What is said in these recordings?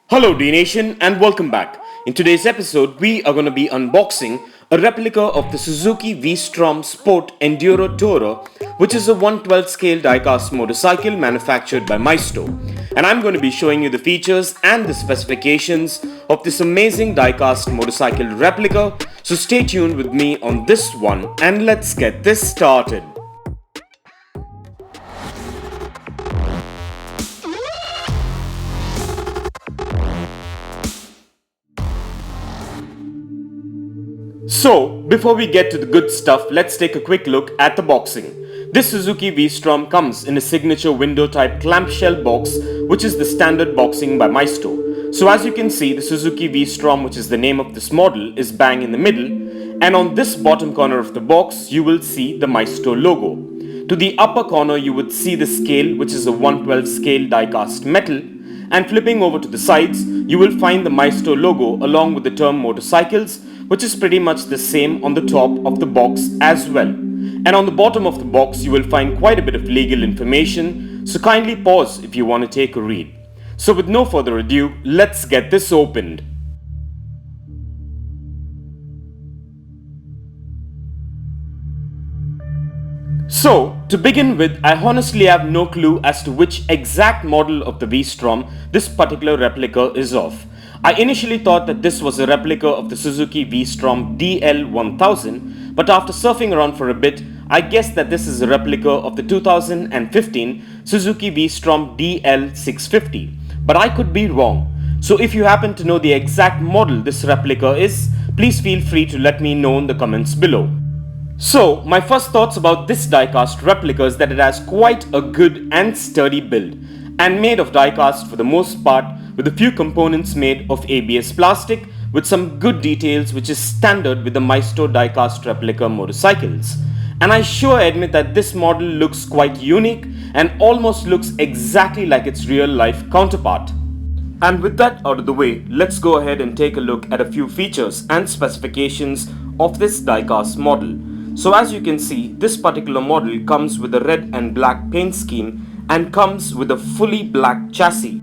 Hello Dnation and welcome back. In today's episode, we are going to be unboxing a replica of the Suzuki V-Strom Sport enduro-tourer, which is a 112 scale diecast motorcycle manufactured by Maisto. And I'm going to be showing you the features and the specifications of this amazing diecast motorcycle replica. So stay tuned with me on this one and let's get this started. So, before we get to the good stuff, let's take a quick look at the boxing. This Suzuki V-Strom comes in a signature window type clamshell box, which is the standard boxing by Maisto. So as you can see, the Suzuki V-Strom, which is the name of this model, is bang in the middle, and on this bottom corner of the box, you will see the Maisto logo. To the upper corner, you would see the scale, which is a 112 scale diecast metal, and flipping over to the sides, you will find the Maisto logo along with the term motorcycles, which is pretty much the same on the top of the box as well. And on the bottom of the box, you will find quite a bit of legal information, so kindly pause if you want to take a read. So with no further ado, let's get this opened. So, to begin with, I honestly have no clue as to which exact model of the V-Strom this particular replica is of. I initially thought that this was a replica of the Suzuki V-Strom DL1000, but after surfing around for a bit, I guessed that this is a replica of the 2015 Suzuki V-Strom DL650, but I could be wrong. So if you happen to know the exact model this replica is, please feel free to let me know in the comments below. So, my first thoughts about this diecast replica is that it has quite a good and sturdy build, and made of diecast for the most part, with a few components made of ABS plastic with some good details, which is standard with the Maisto diecast replica motorcycles. And I sure admit that this model looks quite unique and almost looks exactly like its real life counterpart. And with that out of the way, let's go ahead and take a look at a few features and specifications of this diecast model. So as you can see, this particular model comes with a red and black paint scheme and comes with a fully black chassis.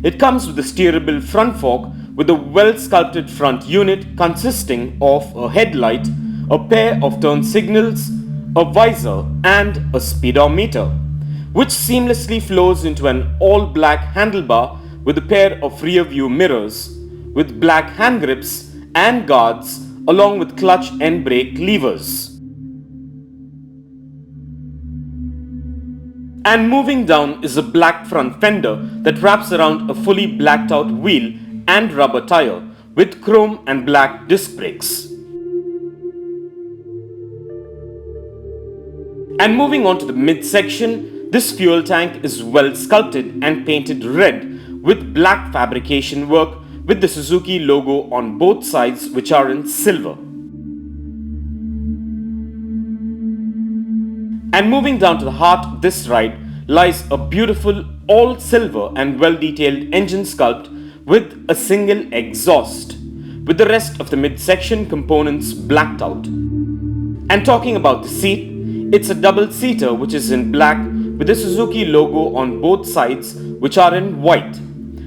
It comes with a steerable front fork with a well-sculpted front unit consisting of a headlight, a pair of turn signals, a visor and a speedometer, which seamlessly flows into an all-black handlebar with a pair of rear view mirrors, with black hand grips and guards along with clutch and brake levers. And moving down is a black front fender that wraps around a fully blacked out wheel and rubber tire with chrome and black disc brakes. And moving on to the midsection, this fuel tank is well sculpted and painted red with black fabrication work with the Suzuki logo on both sides, which are in silver. And moving down to the heart of this ride lies a beautiful all silver and well detailed engine sculpt with a single exhaust, with the rest of the midsection components blacked out. And talking about the seat, it's a double seater which is in black with the Suzuki logo on both sides, which are in white,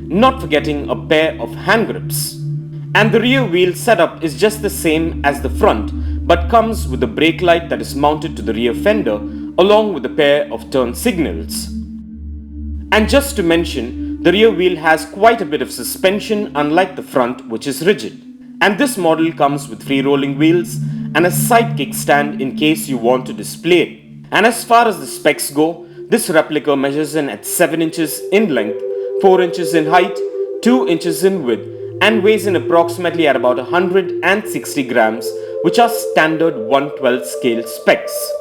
not forgetting a pair of hand grips. And the rear wheel setup is just the same as the front, but comes with a brake light that is mounted to the rear fender along with a pair of turn signals. And just to mention, the rear wheel has quite a bit of suspension unlike the front, which is rigid. And this model comes with free rolling wheels and a side kickstand in case you want to display it. And as far as the specs go, this replica measures in at 7 inches in length, 4 inches in height, 2 inches in width, and weighs in approximately at about 160 grams, which are standard 112 scale specs.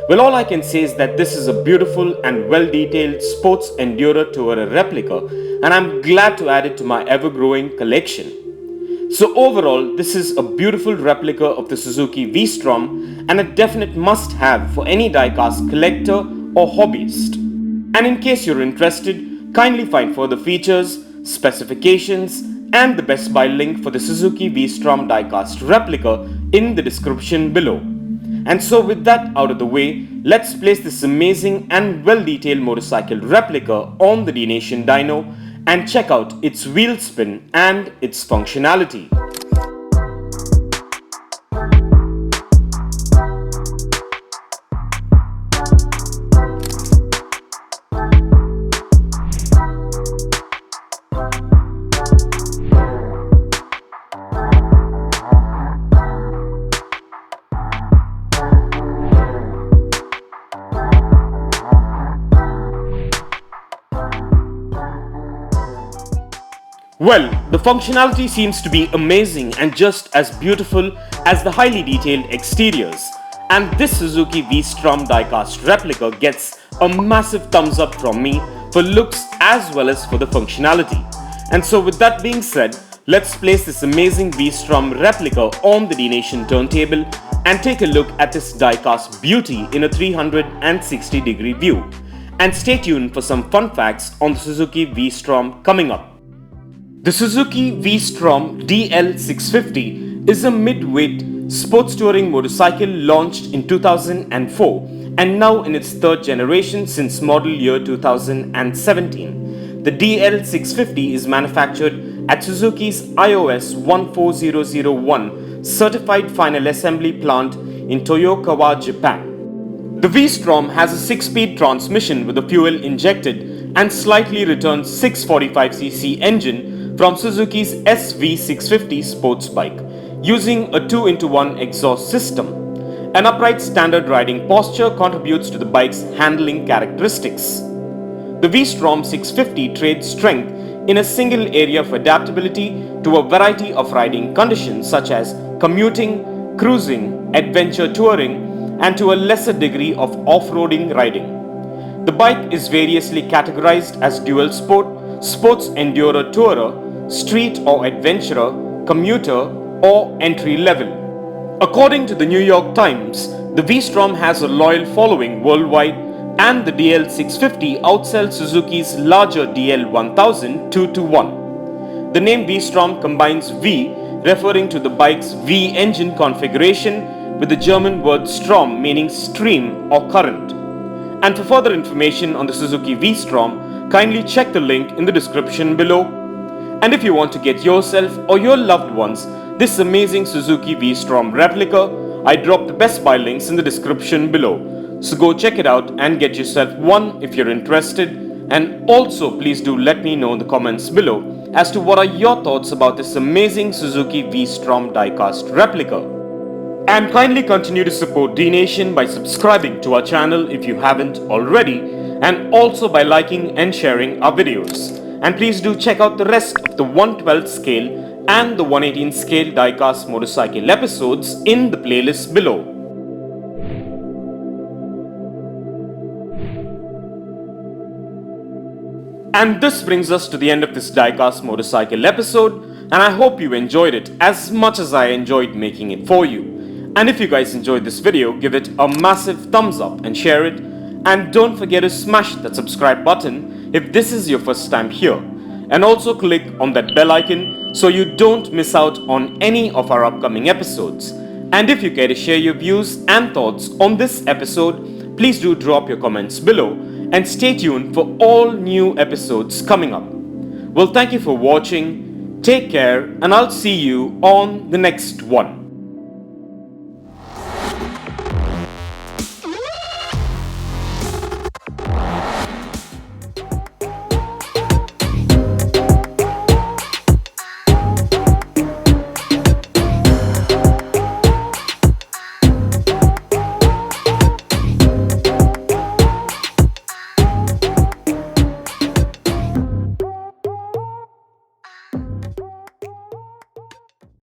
Well, all I can say is that this is a beautiful and well detailed sports enduro-tourer replica, and I'm glad to add it to my ever-growing collection. So overall, this is a beautiful replica of the Suzuki V-Strom and a definite must-have for any diecast collector or hobbyist. And in case you're interested, kindly find further features, specifications, and the Best Buy link for the Suzuki V-Strom diecast replica in the description below. And so with that out of the way, let's place this amazing and well detailed motorcycle replica on the Dnation dyno and check out its wheel spin and its functionality. Well, the functionality seems to be amazing and just as beautiful as the highly detailed exteriors. And this Suzuki V-Strom diecast replica gets a massive thumbs up from me for looks as well as for the functionality. And so with that being said, let's place this amazing V-Strom replica on the Dnation turntable and take a look at this diecast beauty in a 360-degree view. And stay tuned for some fun facts on the Suzuki V-Strom coming up. The Suzuki V-Strom DL650 is a mid-weight sports touring motorcycle launched in 2004 and now in its third generation since model year 2017. The DL650 is manufactured at Suzuki's IOS 14001 certified final assembly plant in Toyokawa, Japan. The V-Strom has a 6-speed transmission with a fuel-injected and slightly returned 645cc engine from Suzuki's SV650 sports bike, using a 2-in-1 exhaust system. An upright standard riding posture contributes to the bike's handling characteristics. The V-Strom 650 trades strength in a single area of adaptability to a variety of riding conditions such as commuting, cruising, adventure touring, and to a lesser degree of off-roading riding. The bike is variously categorized as dual sport, sports enduro-tourer, street or adventurer, commuter, or entry level. According to the New York Times, the V-Strom has a loyal following worldwide, and the DL650 outsells Suzuki's larger DL1000 2-to-1. The name V-Strom combines V, referring to the bike's V engine configuration, with the German word Strom meaning stream or current. And for further information on the Suzuki V-Strom, kindly check the link in the description below. And if you want to get yourself or your loved ones this amazing Suzuki V-Strom replica, I drop the best buy links in the description below. So go check it out and get yourself one if you're interested. And also please do let me know in the comments below as to what are your thoughts about this amazing Suzuki V-Strom diecast replica. And kindly continue to support Dnation by subscribing to our channel if you haven't already, and also by liking and sharing our videos. And please do check out the rest of the 112 scale and the 118 scale diecast motorcycle episodes in the playlist below. And this brings us to the end of this diecast motorcycle episode, and I hope you enjoyed it as much as I enjoyed making it for you. And if you guys enjoyed this video, give it a massive thumbs up and share it. And don't forget to smash that subscribe button if this is your first time here, and also click on that bell icon so you don't miss out on any of our upcoming episodes. And if you care to share your views and thoughts on this episode, please do drop your comments below and stay tuned for all new episodes coming up. Well, thank you for watching, take care, and I'll see you on the next one.